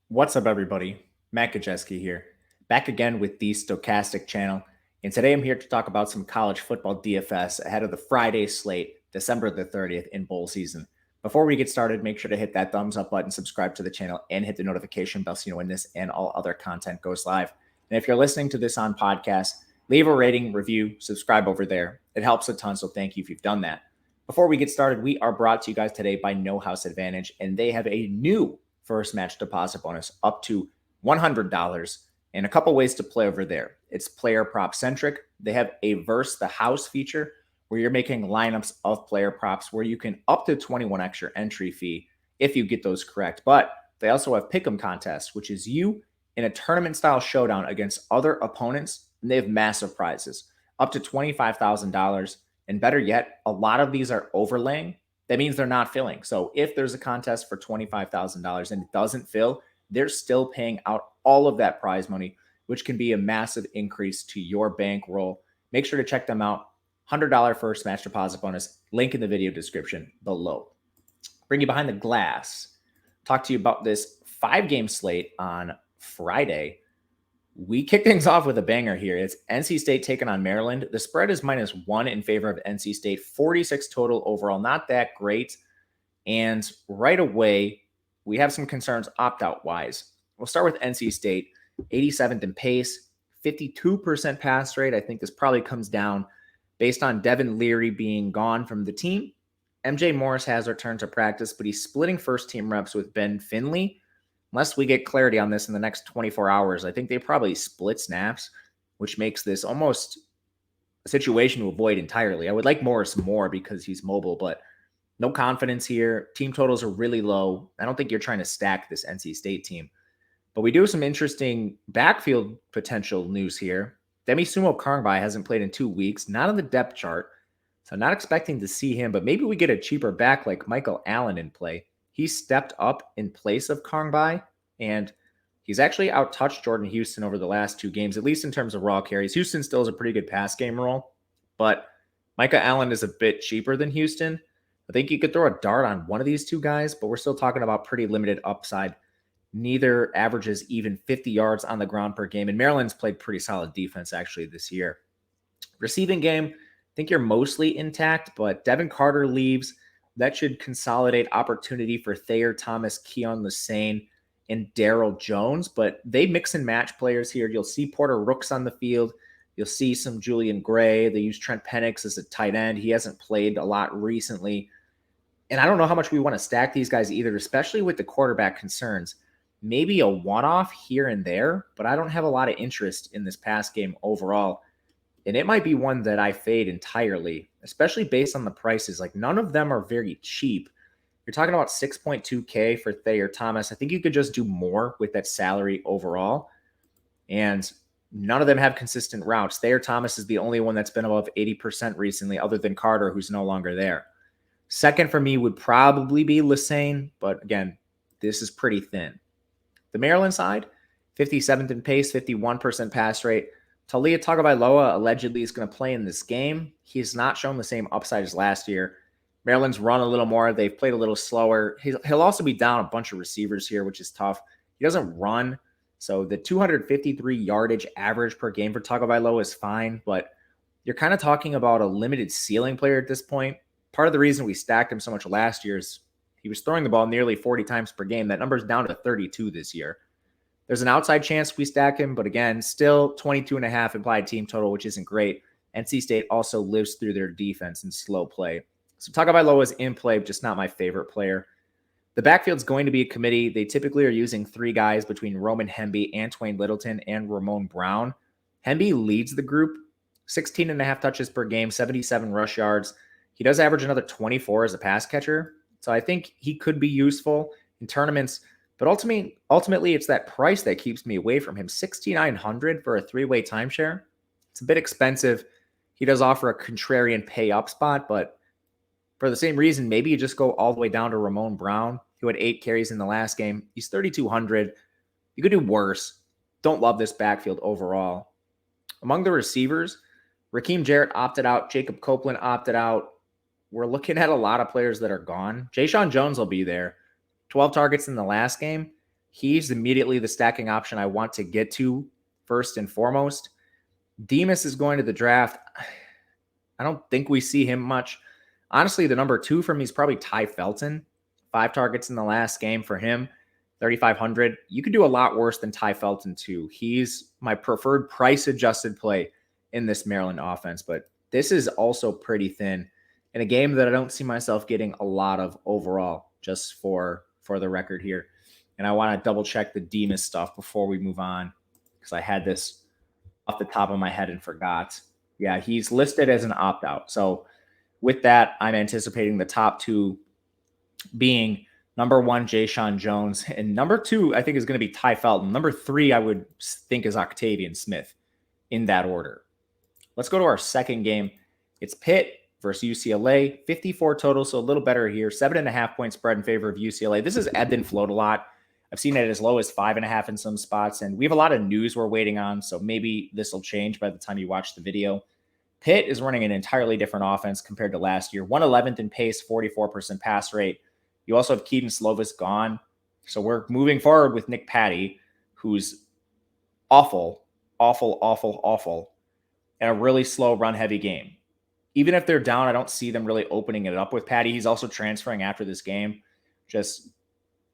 What's up, everybody? Matt Kajeski here, back again with the Stokastic channel. And today I'm here to talk about some college football DFS ahead of the Friday slate, December the 30th in bowl season. Before we get started, make sure to hit that thumbs up button, subscribe to the channel, and hit the notification bell so you know when this and all other content goes live. And if you're listening to this on podcast, leave a rating, review, subscribe over there. It helps a ton, so thank you if you've done that. Before we get started, we are brought to you guys today by No House Advantage, and they have a new first match deposit bonus up to $100 and a couple ways to play over there. It's player prop centric. They have a verse the house feature where you're making lineups of player props where you can up to 21 extra entry fee if you get those correct. But they also have pick'em contests, which is you in a tournament style showdown against other opponents. And they have massive prizes up to $25,000. And better yet, a lot of these are overlaying. That means they're not filling. So if there's a contest for $25,000 and it doesn't fill, they're still paying out all of that prize money, which can be a massive increase to your bankroll. Make sure to check them out. $100 first match deposit bonus. Link in the video description below. Bring you behind the glass. Talk to you about this 5-game slate on Friday. We kick things off with a banger here. It's NC State taking on Maryland. The spread is -1 in favor of NC State, 46 total overall. Not that great. And right away, we have some concerns opt-out wise. We'll start with NC State, 87th in pace, 52% pass rate. I think this probably comes down based on Devin Leary being gone from the team. MJ Morris has returned to practice, but he's splitting first team reps with Ben Finley. Unless we get clarity on this in the next 24 hours, I think they probably split snaps, which makes this almost a situation to avoid entirely. I would like Morris more because he's mobile, but no confidence here. Team totals are really low. I don't think you're trying to stack this NC State team. But we do have some interesting backfield potential news here. Demi Sumo Karngbai hasn't played in 2 weeks, not on the depth chart. So not expecting to see him, but maybe we get a cheaper back like Michael Allen in play. He stepped up in place of Karngbai, and he's actually out-touched Jordan Houston over the last 2 games, at least in terms of raw carries. Houston still has a pretty good pass game role, but Micah Allen is a bit cheaper than Houston. I think you could throw a dart on one of these two guys, but we're still talking about pretty limited upside. Neither averages even 50 yards on the ground per game, and Maryland's played pretty solid defense actually this year. Receiving game, I think you're mostly intact, but Devin Carter leaves. That should consolidate opportunity for Thayer Thomas, Keon Lesane, and Daryl Jones. But they mix and match players here. You'll see Porter Rooks on the field. You'll see some Julian Gray. They use Trent Penix as a tight end. He hasn't played a lot recently. And I don't know how much we want to stack these guys either, especially with the quarterback concerns. Maybe a one-off here and there, but I don't have a lot of interest in this pass game overall. And it might be one that I fade entirely, especially based on the prices. Like, none of them are very cheap. You're talking about 6.2K for Thayer Thomas. I think you could just do more with that salary overall. And none of them have consistent routes. Thayer Thomas is the only one that's been above 80% recently, other than Carter, who's no longer there. Second for me would probably be Lesane, but again, this is pretty thin. The Maryland side, 57th in pace, 51% pass rate. Taulia Tagovailoa allegedly is going to play in this game. He's not shown the same upside as last year. Maryland's run a little more. They've played a little slower. He'll also be down a bunch of receivers here, which is tough. He doesn't run. So the 253 yardage average per game for Tagovailoa is fine, but you're kind of talking about a limited ceiling player at this point. Part of the reason we stacked him so much last year is he was throwing the ball nearly 40 times per game. That number's down to 32 this year. There's an outside chance we stack him, but again, still 22.5 implied team total, which isn't great. NC State also lives through their defense and slow play. So Tagovailoa is in play, just not my favorite player. The backfield's going to be a committee. They typically are using 3 guys between Roman Hemby, Antwain Littleton, and Ramon Brown. Hemby leads the group, 16.5 touches per game, 77 rush yards. He does average another 24 as a pass catcher. So I think he could be useful in tournaments. But ultimately, it's that price that keeps me away from him. $6,900 for a 3-way timeshare. It's a bit expensive. He does offer a contrarian pay up spot, but for the same reason, maybe you just go all the way down to Ramon Brown, who had 8 carries in the last game. He's $3,200. You could do worse. Don't love this backfield overall. Among the receivers, Raheem Jarrett opted out. Jacob Copeland opted out. We're looking at a lot of players that are gone. Jayshon Jones will be there. 12 targets in the last game. He's immediately the stacking option I want to get to first and foremost. Demas is going to the draft. I don't think we see him much. Honestly, the number 2 for me is probably Ty Felton. 5 targets in the last game for him, 3,500. You could do a lot worse than Ty Felton too. He's my preferred price-adjusted play in this Maryland offense, but this is also pretty thin in a game that I don't see myself getting a lot of overall, just for the record here. And I want to double check the Demas stuff before we move on, because I had this off the top of my head and forgot. Yeah, he's listed as an opt-out. So with that, I'm anticipating the top 2 being number 1, Jayshon Jones, and number 2, I think, is going to be Ty Felton. Number 3, I would think, is Octavian Smith, in that order. Let's go to our second game. It's Pitt versus UCLA, 54 total, so a little better here. 7.5 point spread in favor of UCLA. This has ebbed and flowed a lot. I've seen it as low as 5.5 in some spots, and we have a lot of news we're waiting on, so maybe this will change by the time you watch the video. Pitt is running an entirely different offense compared to last year. 111th in pace, 44% pass rate. You also have Keaton Slovis gone, so we're moving forward with Nick Patty, who's awful, and a really slow run-heavy game. Even if they're down, I don't see them really opening it up with Patty. He's also transferring after this game. Just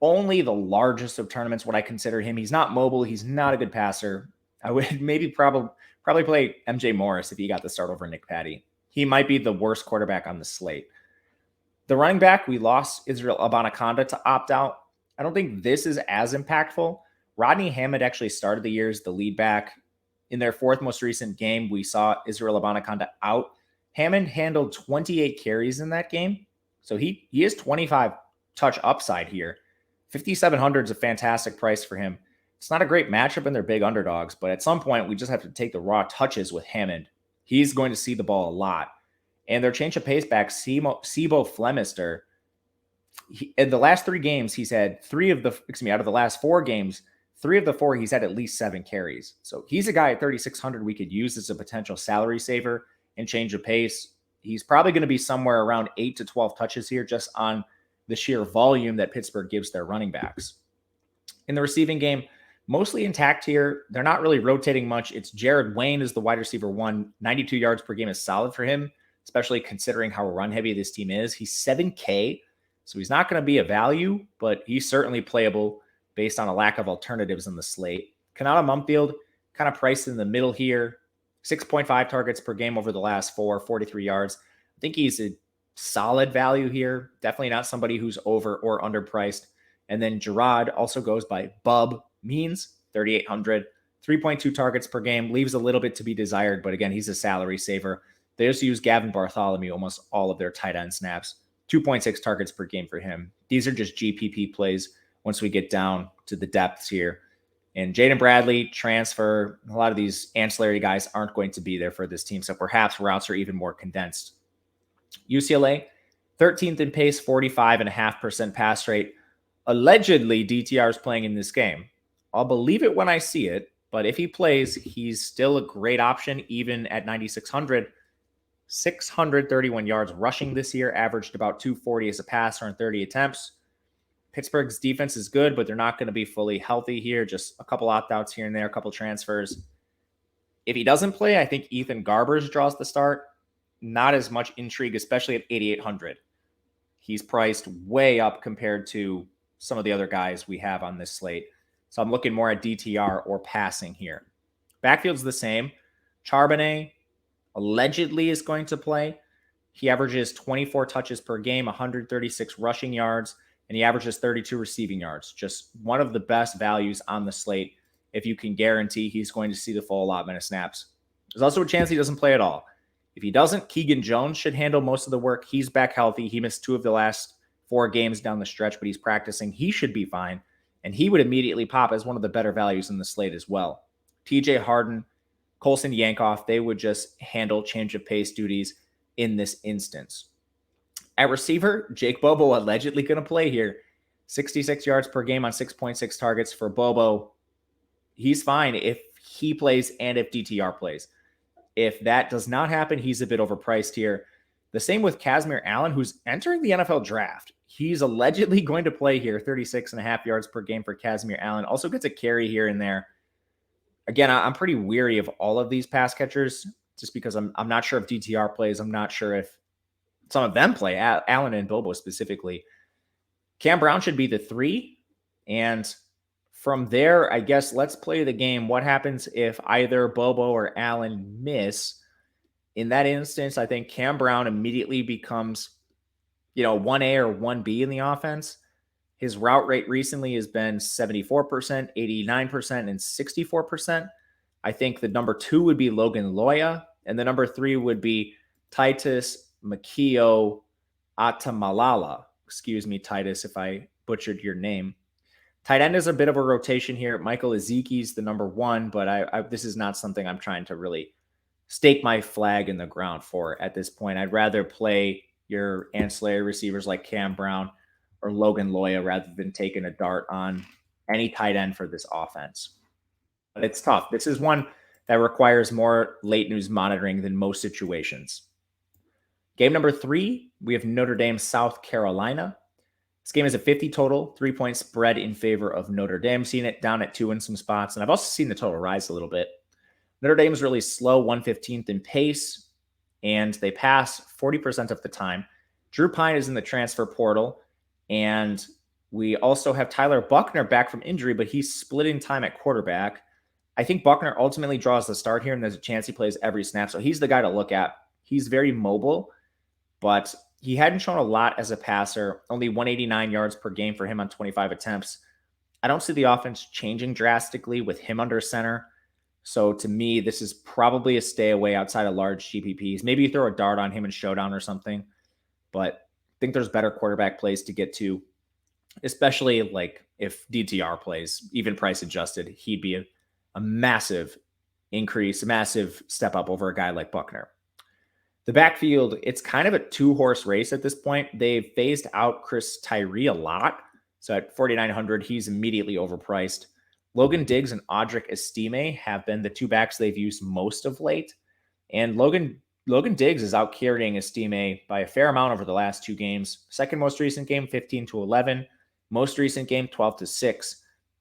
only the largest of tournaments would I consider him. He's not mobile. He's not a good passer. I would maybe probably play MJ Morris if he got the start over Nick Patty. He might be the worst quarterback on the slate. The running back, we lost Israel Abanikanda to opt out. I don't think this is as impactful. Rodney Hammond actually started the year as the lead back. In their 4th most recent game, we saw Israel Abanikanda out. Hammond handled 28 carries in that game. So he is 25 touch upside here. 5,700 is a fantastic price for him. It's not a great matchup and they're big underdogs, but at some point we just have to take the raw touches with Hammond. He's going to see the ball a lot. And their change of pace back, Sibo Flemister, in the last 3 games, he's had out of the last 4 games, 3 of the 4, he's had at least 7 carries. So he's a guy at 3,600 we could use as a potential salary saver and change of pace. He's probably going to be somewhere around 8 to 12 touches here just on the sheer volume that Pittsburgh gives their running backs. In the receiving game, mostly intact here. They're not really rotating much. It's Jared Wayne is the wide receiver 1. 92 yards per game is solid for him, especially considering how run-heavy this team is. He's 7K, so he's not going to be a value, but he's certainly playable based on a lack of alternatives in the slate. Kanata Mumfield, kind of priced in the middle here. 6.5 targets per game over the last 4, 43 yards. I think he's a solid value here. Definitely not somebody who's over or underpriced. And then Gerard also goes by Bub Means, 3,800. 3.2 targets per game. Leaves a little bit to be desired, but again, he's a salary saver. They also use Gavin Bartholomew almost all of their tight end snaps. 2.6 targets per game for him. These are just GPP plays once we get down to the depths here. And Jaden Bradley, transfer, a lot of these ancillary guys aren't going to be there for this team, so perhaps routes are even more condensed. UCLA, 13th in pace, 45.5% pass rate. Allegedly, DTR is playing in this game. I'll believe it when I see it, but if he plays, he's still a great option, even at 9,600. 631 yards rushing this year, averaged about 240 as a passer on 30 attempts. Pittsburgh's defense is good, but they're not going to be fully healthy here. Just a couple opt-outs here and there, a couple transfers. If he doesn't play, I think Ethan Garbers draws the start. Not as much intrigue, especially at 8,800. He's priced way up compared to some of the other guys we have on this slate. So I'm looking more at DTR or passing here. Backfield's the same. Charbonnet allegedly is going to play. He averages 24 touches per game, 136 rushing yards, and he averages 32 receiving yards. Just one of the best values on the slate if you can guarantee he's going to see the full allotment of snaps. There's also a chance he doesn't play at all. If he doesn't, Keegan Jones should handle most of the work. He's back healthy. He missed 2 of the last 4 games down the stretch, but he's practicing. He should be fine, and he would immediately pop as one of the better values in the slate as well. TJ Harden, Colson Yankoff, they would just handle change of pace duties in this instance. At receiver, Jake Bobo allegedly going to play here. 66 yards per game on 6.6 targets for Bobo. He's fine if he plays and if DTR plays. If that does not happen, he's a bit overpriced here. The same with Casimir Allen, who's entering the NFL draft. He's allegedly going to play here, 36.5 yards per game for Kazmir Allen. Also gets a carry here and there. Again, I'm pretty weary of all of these pass catchers just because I'm not sure if DTR plays. I'm not sure if some of them play, Allen and Bobo specifically. Cam Brown should be the 3. And from there, I guess let's play the game. What happens if either Bobo or Allen miss? In that instance, I think Cam Brown immediately becomes, 1A or 1B in the offense. His route rate recently has been 74%, 89%, and 64%. I think the number 2 would be Logan Loya, and the number 3 would be Titus Makio Atamalala. Excuse me, Titus, if I butchered your name. Tight end is a bit of a rotation here. Michael Ezekiel's the number 1, but this is not something I'm trying to really stake my flag in the ground for at this point. I'd rather play your ancillary receivers like Cam Brown or Logan Loya rather than taking a dart on any tight end for this offense. But it's tough. This is one that requires more late news monitoring than most situations. Game number 3, we have Notre Dame, South Carolina. This game is a 50 total, 3-point spread in favor of Notre Dame. Seen it down at 2 in some spots, and I've also seen the total rise a little bit. Notre Dame is really slow, 115th in pace, and they pass 40% of the time. Drew Pine is in the transfer portal, and we also have Tyler Buckner back from injury, but he's splitting time at quarterback. I think Buckner ultimately draws the start here, and there's a chance he plays every snap, so he's the guy to look at. He's very mobile, but he hadn't shown a lot as a passer, only 189 yards per game for him on 25 attempts. I don't see the offense changing drastically with him under center. So to me, this is probably a stay away outside of large GPPs. Maybe you throw a dart on him in Showdown or something, but I think there's better quarterback plays to get to, especially like if DTR plays, even price adjusted, he'd be a massive increase, a massive step up over a guy like Buckner. The backfield, it's kind of a 2-horse race at this point. They've phased out Chris Tyree a lot. So at 4,900, he's immediately overpriced. Logan Diggs and Audric Estime have been the 2 backs they've used most of late. And Logan Diggs is out carrying Estime by a fair amount over the last 2 games. Second most recent game, 15-11. Most recent game, 12-6.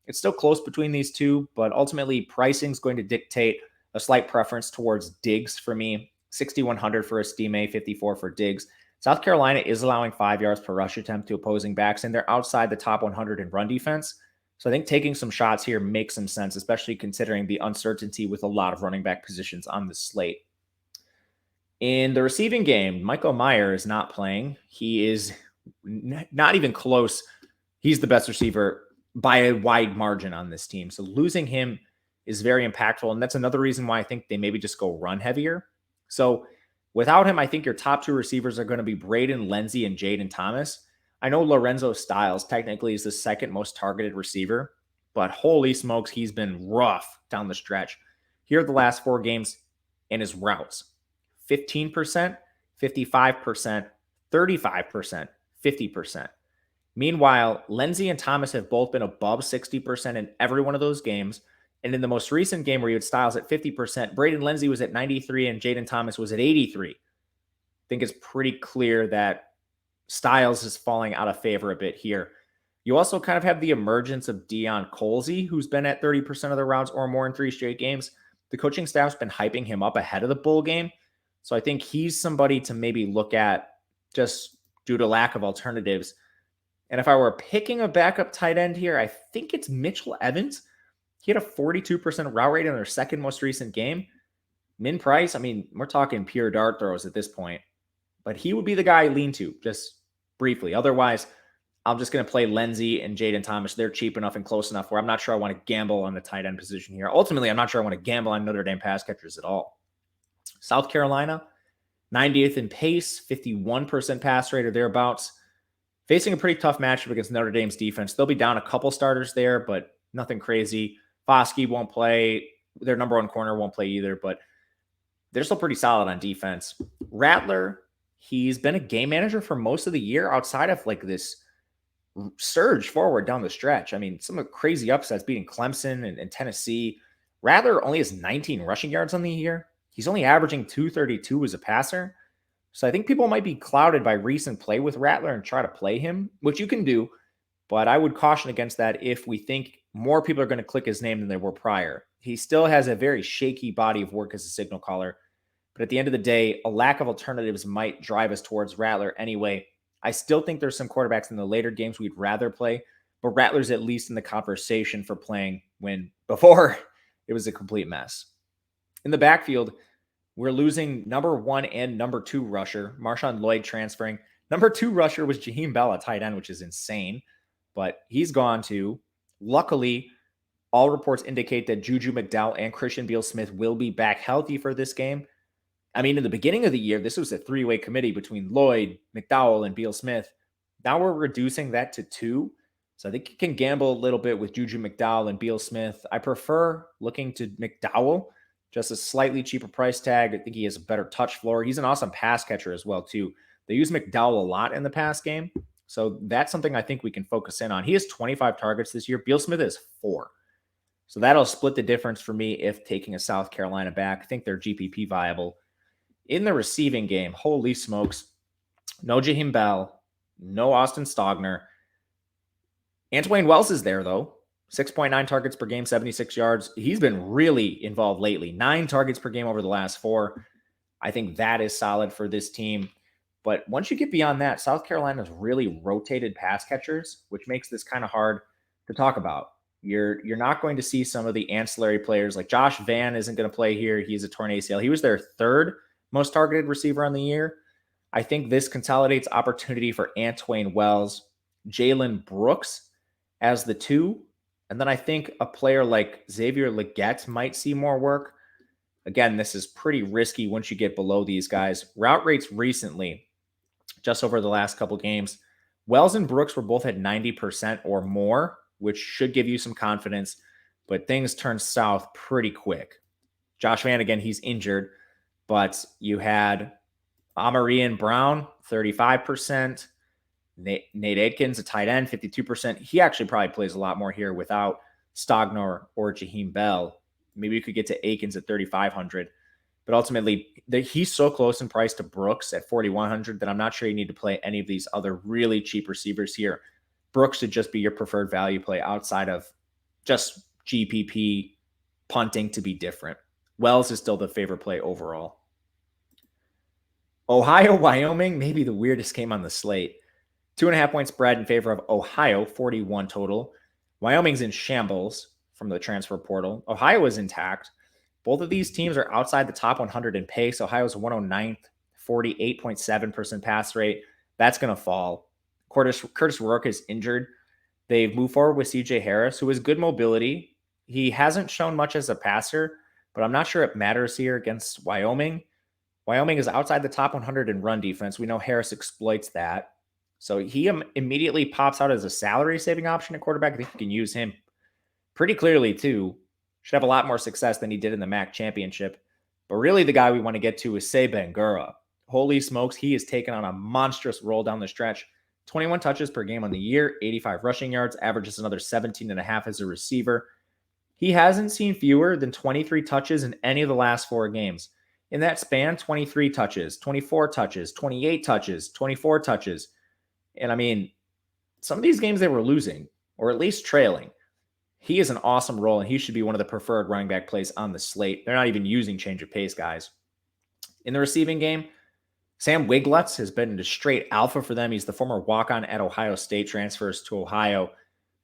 It's still close between these two, but ultimately pricing is going to dictate a slight preference towards Diggs for me. 6,100 for Estime, 54 for Diggs. South Carolina is allowing 5 yards per rush attempt to opposing backs, and they're outside the top 100 in run defense. So I think taking some shots here makes some sense, especially considering the uncertainty with a lot of running back positions on the slate. In the receiving game, Michael Mayer is not playing. He is not even close. He's the best receiver by a wide margin on this team. So losing him is very impactful, and that's another reason why I think they maybe just go run heavier. So without him, I think your top 2 receivers are going to be Braden Lenzy and Jaden Thomas. I know Lorenzo Styles technically is the second most targeted receiver, but holy smokes, he's been rough down the stretch. Here are the last 4 games in his routes. 15%, 55%, 35%, 50%. Meanwhile, Lenzy and Thomas have both been above 60% in every one of those games. And in the most recent game where you had Styles at 50%, Braden Lenzy was at 93 and Jaden Thomas was at 83. I think it's pretty clear that Styles is falling out of favor a bit here. You also kind of have the emergence of Deion Colsey, who's been at 30% of the routes or more in 3 straight games. The coaching staff's been hyping him up ahead of the bowl game. So I think he's somebody to maybe look at just due to lack of alternatives. And if I were picking a backup tight end here, I think it's Mitchell Evans. He had a 42% route rate in their second most recent game. Min price, I mean, we're talking pure dart throws at this point. But he would be the guy I lean to, just briefly. Otherwise, I'm just going to play Lenzy and Jaden Thomas. They're cheap enough and close enough where I'm not sure I want to gamble on the tight end position here. Ultimately, I'm not sure I want to gamble on Notre Dame pass catchers at all. South Carolina, 90th in pace, 51% pass rate or thereabouts. Facing a pretty tough matchup against Notre Dame's defense. They'll be down a couple starters there, but nothing crazy. Foskey won't play. Their number 1 corner won't play either, but they're still pretty solid on defense. Rattler, he's been a game manager for most of the year outside of like this surge forward down the stretch. I mean, some of the crazy upsets beating Clemson and Tennessee. Rattler only has 19 rushing yards on the year. He's only averaging 232 as a passer. So I think people might be clouded by recent play with Rattler and try to play him, which you can do. But I would caution against that if we think more people are going to click his name than they were prior. He still has a very shaky body of work as a signal caller. But at the end of the day, a lack of alternatives might drive us towards Rattler anyway. I still think there's some quarterbacks in the later games we'd rather play, but Rattler's at least in the conversation for playing when before it was a complete mess. In the backfield, we're losing number 1 and number 2 rusher, Marshawn Lloyd transferring. Number 2 rusher was Jaheim Bell, a tight end, which is insane, but he's gone too. Luckily, all reports indicate that Juju McDowell and Christian Beal-Smith will be back healthy for this game. I mean, in the beginning of the year, this was a 3-way committee between Lloyd, McDowell, and Beal-Smith. Now we're reducing that to 2. So I think you can gamble a little bit with Juju McDowell and Beal-Smith. I prefer looking to McDowell, just a slightly cheaper price tag. I think he has a better touch floor. He's an awesome pass catcher as well, too. They use McDowell a lot in the pass game. So that's something I think we can focus in on. He has 25 targets this year. Beal-Smith has 4. So that'll split the difference for me if taking a South Carolina back. I think they're GPP viable. In the receiving game, holy smokes, no Jaheim Bell, no Austin Stogner. Antwain Wells is there, though. 6.9 targets per game, 76 yards. He's been really involved lately. 9 targets per game over the last 4. I think that is solid for this team. But once you get beyond that, South Carolina's really rotated pass catchers, which makes this kind of hard to talk about. You're not going to see some of the ancillary players like Josh Vann isn't going to play here. He's a torn ACL. He was their 3rd most targeted receiver on the year. I think this consolidates opportunity for Antwain Wells, Jalen Brooks as the 2. And then I think a player like Xavier Legette might see more work. Again, this is pretty risky once you get below these guys. Route rates recently, just over the last couple games, Wells and Brooks were both at 90% or more, which should give you some confidence, but things turn south pretty quick. Josh Vann, again, he's injured, but you had Amarian Brown, 35%. Nate Adkins, a tight end, 52%. He actually probably plays a lot more here without Stogner or Jaheim Bell. Maybe you could get to Akins at 3,500. But ultimately, he's so close in price to Brooks at 4,100 that I'm not sure you need to play any of these other really cheap receivers here. Brooks should just be your preferred value play outside of just GPP punting to be different. Wells is still the favorite play overall. Ohio, Wyoming, maybe the weirdest game on the slate. 2.5 point spread in favor of Ohio, 41 total. Wyoming's in shambles from the transfer portal. Ohio is intact. Both of these teams are outside the top 100 in pace. Ohio's 109th, 48.7% pass rate. That's going to fall. Curtis Rourke is injured. They've moved forward with CJ Harris, who has good mobility. He hasn't shown much as a passer, but I'm not sure it matters here against Wyoming. Wyoming is outside the top 100 in run defense. We know Harris exploits that. So he immediately pops out as a salary-saving option at quarterback. I think you can use him pretty clearly, too. Should have a lot more success than he did in the MAC championship. But really the guy we want to get to is Say Bangura. Holy smokes, he has taken on a monstrous roll down the stretch. 21 touches per game on the year, 85 rushing yards, averages another 17.5 as a receiver. He hasn't seen fewer than 23 touches in any of the last 4 games. In that span, 23 touches, 24 touches, 28 touches, 24 touches. And I mean, some of these games they were losing, or at least trailing. He is an awesome role, and he should be one of the preferred running back plays on the slate. They're not even using change of pace guys. In the receiving game, Sam Wiglutz has been a straight alpha for them. He's the former walk-on at Ohio State, transfers to Ohio.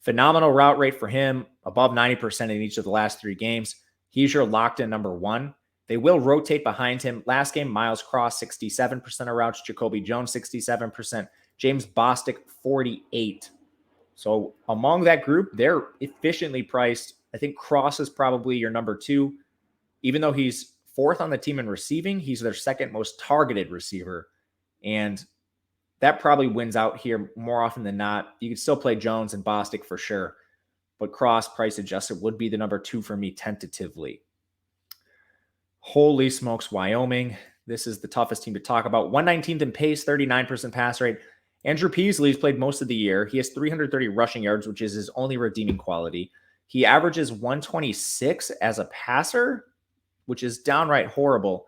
Phenomenal route rate for him, above 90% in each of the last 3 games. He's your locked-in number 1. They will rotate behind him. Last game, Miles Cross, 67% of routes. Jacoby Jones, 67%. James Bostic, 48%. So among that group, they're efficiently priced. I think Cross is probably your number 2. Even though he's 4th on the team in receiving, he's their 2nd most targeted receiver. And that probably wins out here more often than not. You could still play Jones and Bostic for sure. But Cross, price adjusted, would be the number 2 for me tentatively. Holy smokes, Wyoming. This is the toughest team to talk about. 119th in pace, 39% pass rate. Andrew Peasley's played most of the year. He has 330 rushing yards, which is his only redeeming quality. He averages 126 as a passer, which is downright horrible.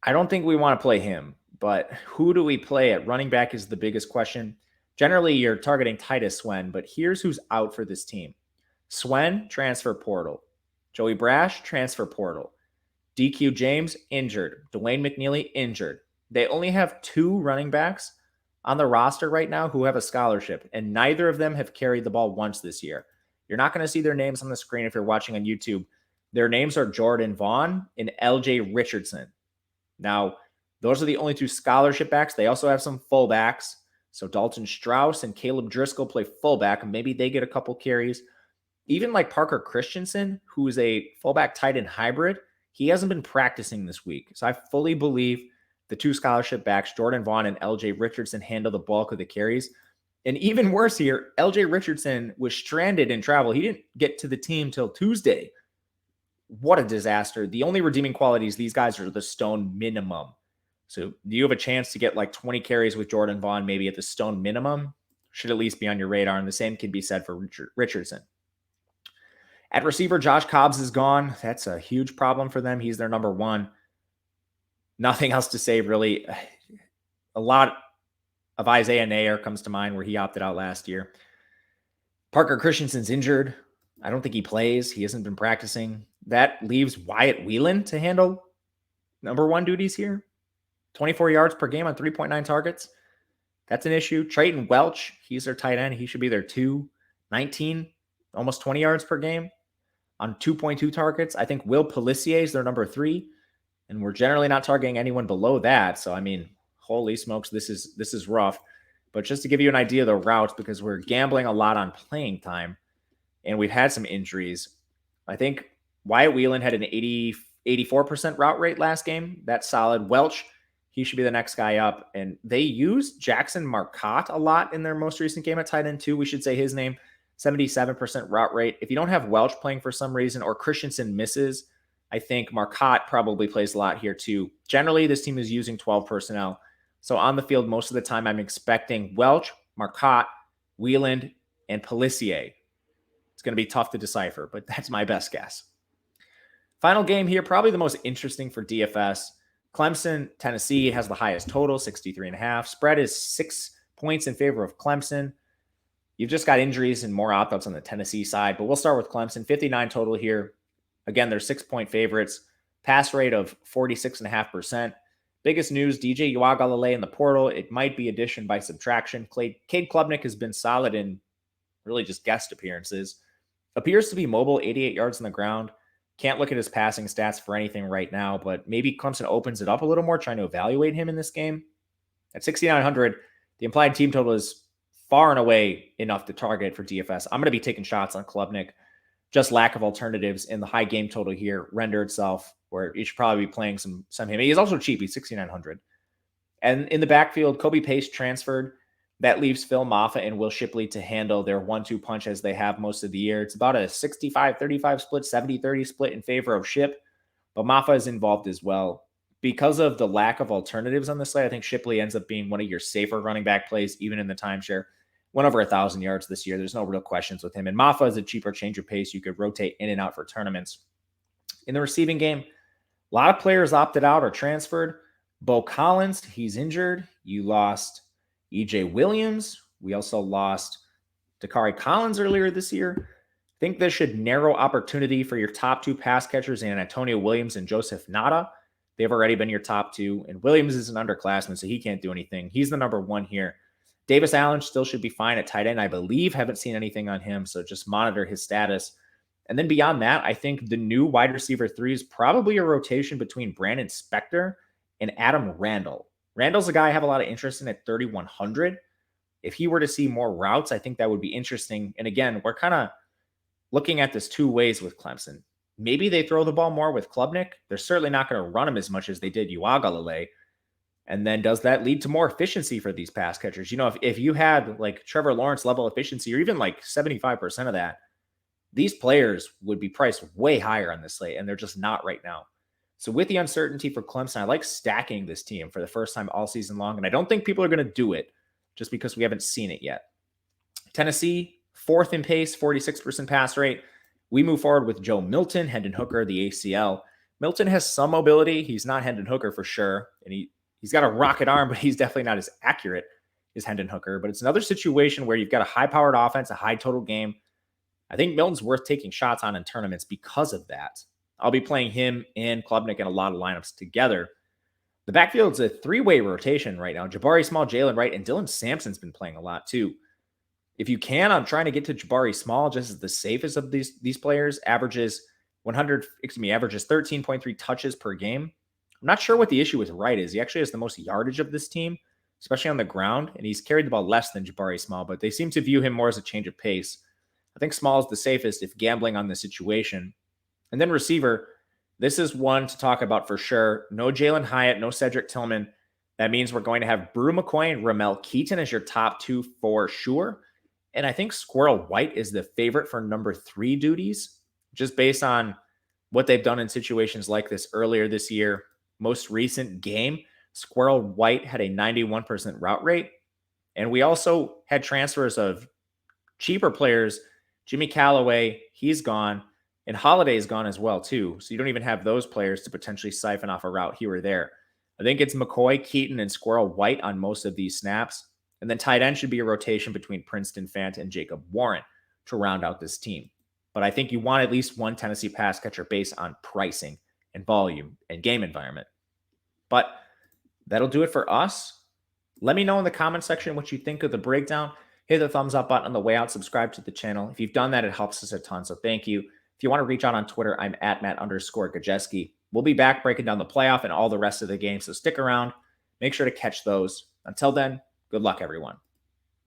I don't think we want to play him, But who do we play at running back is the biggest question. Generally, you're targeting Titus Swen, but here's who's out for this team. Swen, transfer portal. Joey Brash, transfer portal. DQ James, injured. Dwayne McNeely, injured. They only have 2 running backs on the roster right now who have a scholarship, and neither of them have carried the ball once this year. You're not going to see their names on the screen if you're watching on YouTube. Their names are Jordan Vaughn and LJ Richardson. Now, those are the only 2 scholarship backs. They also have some fullbacks. So Dalton Strauss and Caleb Driscoll play fullback, and maybe they get a couple carries. Even like Parker Christensen, who is a fullback tight end hybrid, he hasn't been practicing this week. So I fully believe the 2 scholarship backs, Jordan Vaughn and LJ Richardson, handle the bulk of the carries. And even worse here, LJ Richardson was stranded in travel. He didn't get to the team till Tuesday. What a disaster. The only redeeming qualities, these guys are the stone minimum. So do you have a chance to get like 20 carries with Jordan Vaughn, maybe at the stone minimum? Should at least be on your radar. And the same can be said for Richardson. At receiver, Josh Cobbs is gone. That's a huge problem for them. He's their number 1. Nothing else to say, really. A lot of Isaiah Nair comes to mind where he opted out last year. Parker Christensen's injured. I don't think he plays. He hasn't been practicing. That leaves Wyatt Whelan to handle number 1 duties here. 24 yards per game on 3.9 targets. That's an issue. Trayton Welch, he's their tight end. He should be their 2. 19, almost 20 yards per game on 2.2 targets. I think Will Pellissier is their number 3. And we're generally not targeting anyone below that. So, I mean, holy smokes, this is rough. But just to give you an idea of the routes, because we're gambling a lot on playing time, and we've had some injuries. I think Wyatt Whelan had an 84% route rate last game. That's solid. Welch, he should be the next guy up. And they used Jackson Marcotte a lot in their most recent game at tight end too. We should say his name, 77% route rate. If you don't have Welch playing for some reason or Christensen misses, I think Marcotte probably plays a lot here too. Generally, this team is using 12 personnel. So on the field, most of the time, I'm expecting Welch, Marcotte, Whelan, and Pellissier. It's going to be tough to decipher, but that's my best guess. Final game here, probably the most interesting for DFS. Clemson, Tennessee has the highest total, 63.5. Spread is 6 points in favor of Clemson. You've just got injuries and more opt-outs on the Tennessee side, but we'll start with Clemson. 59 total here. Again, they're 6-point favorites. Pass rate of 46.5%. Biggest news, DJ Uiagalelei in the portal. It might be addition by subtraction. Cade Klubnik has been solid in really just guest appearances. Appears to be mobile, 88 yards on the ground. Can't look at his passing stats for anything right now, but maybe Clemson opens it up a little more, trying to evaluate him in this game. At 6,900, the implied team total is far and away enough to target for DFS. I'm going to be taking shots on Klubnik. Just lack of alternatives in the high game total here render itself where you should probably be playing some him. He's also cheap. He's 6,900. And in the backfield, Kobe Pace transferred. That leaves Phil Maffa and Will Shipley to handle their 1-2 punch as they have most of the year. It's about a 65-35 split, 70-30 split in favor of Ship. But Maffa is involved as well. Because of the lack of alternatives on this slate, I think Shipley ends up being one of your safer running back plays, even in the timeshare. Went over 1,000 yards this year. There's no real questions with him. And Maffa is a cheaper change of pace. You could rotate in and out for tournaments. In the receiving game, a lot of players opted out or transferred. Bo Collins, he's injured. You lost EJ Williams. We also lost Dakari Collins earlier this year. I think this should narrow opportunity for your top 2 pass catchers in Antonio Williams and Joseph Nada. They've already been your top 2. And Williams is an underclassman, so he can't do anything. He's the number 1 here. Davis Allen still should be fine at tight end, I believe. Haven't seen anything on him, so just monitor his status. And then beyond that, I think the new wide receiver 3 is probably a rotation between Brandon Spector and Adam Randall. Randall's a guy I have a lot of interest in at 3,100. If he were to see more routes, I think that would be interesting. And again, we're kind of looking at this 2 ways with Clemson. Maybe they throw the ball more with Klubnik. They're certainly not going to run him as much as they did Uiagalelei. And then does that lead to more efficiency for these pass catchers? You know, if you had like Trevor Lawrence level efficiency or even like 75% of that, these players would be priced way higher on this slate, and they're just not right now. So with the uncertainty for Clemson, I like stacking this team for the first time all season long, and I don't think people are going to do it just because we haven't seen it yet. Tennessee, 4th in pace, 46% pass rate. We move forward with Joe Milton, Hendon Hooker, the ACL. Milton has some mobility. He's not Hendon Hooker for sure, and he's He's got a rocket arm, but he's definitely not as accurate as Hendon Hooker. But it's another situation where you've got a high-powered offense, a high total game. I think Milton's worth taking shots on in tournaments because of that. I'll be playing him and Klubnik in a lot of lineups together. The backfield's a three-way rotation right now. Jabari Small, Jalen Wright, and Dylan Sampson's been playing a lot too. If you can, I'm trying to get to Jabari Small just as the safest of these players. Averages 13.3 touches per game. I'm not sure what the issue with Wright is. He actually has the most yardage of this team, especially on the ground, and he's carried the ball less than Jabari Small, but they seem to view him more as a change of pace. I think Small is the safest if gambling on the situation. And then receiver, this is one to talk about for sure. No Jalen Hyatt, no Cedric Tillman. That means we're going to have Brew McCoy and Ramel Keaton as your top two for sure. And I think Squirrel White is the favorite for number 3 duties, just based on what they've done in situations like this earlier this year. Most recent game, Squirrel White had a 91% route rate. And we also had transfers of cheaper players. Jimmy Callaway, he's gone. And Holiday's gone as well, too. So you don't even have those players to potentially siphon off a route here or there. I think it's McCoy, Keaton, and Squirrel White on most of these snaps. And then tight end should be a rotation between Princeton Fant and Jacob Warren to round out this team. But I think you want at least one Tennessee pass catcher based on pricing and volume and game environment. But that'll do it for us. Let me know in the comment section what you think of the breakdown. Hit the thumbs up button on the way out. Subscribe to the channel. If you've done that, it helps us a ton. So thank you. If you want to reach out on Twitter, I'm at Matt_Gajewski. We'll be back breaking down the playoff and all the rest of the games. So stick around. Make sure to catch those. Until then, good luck, everyone.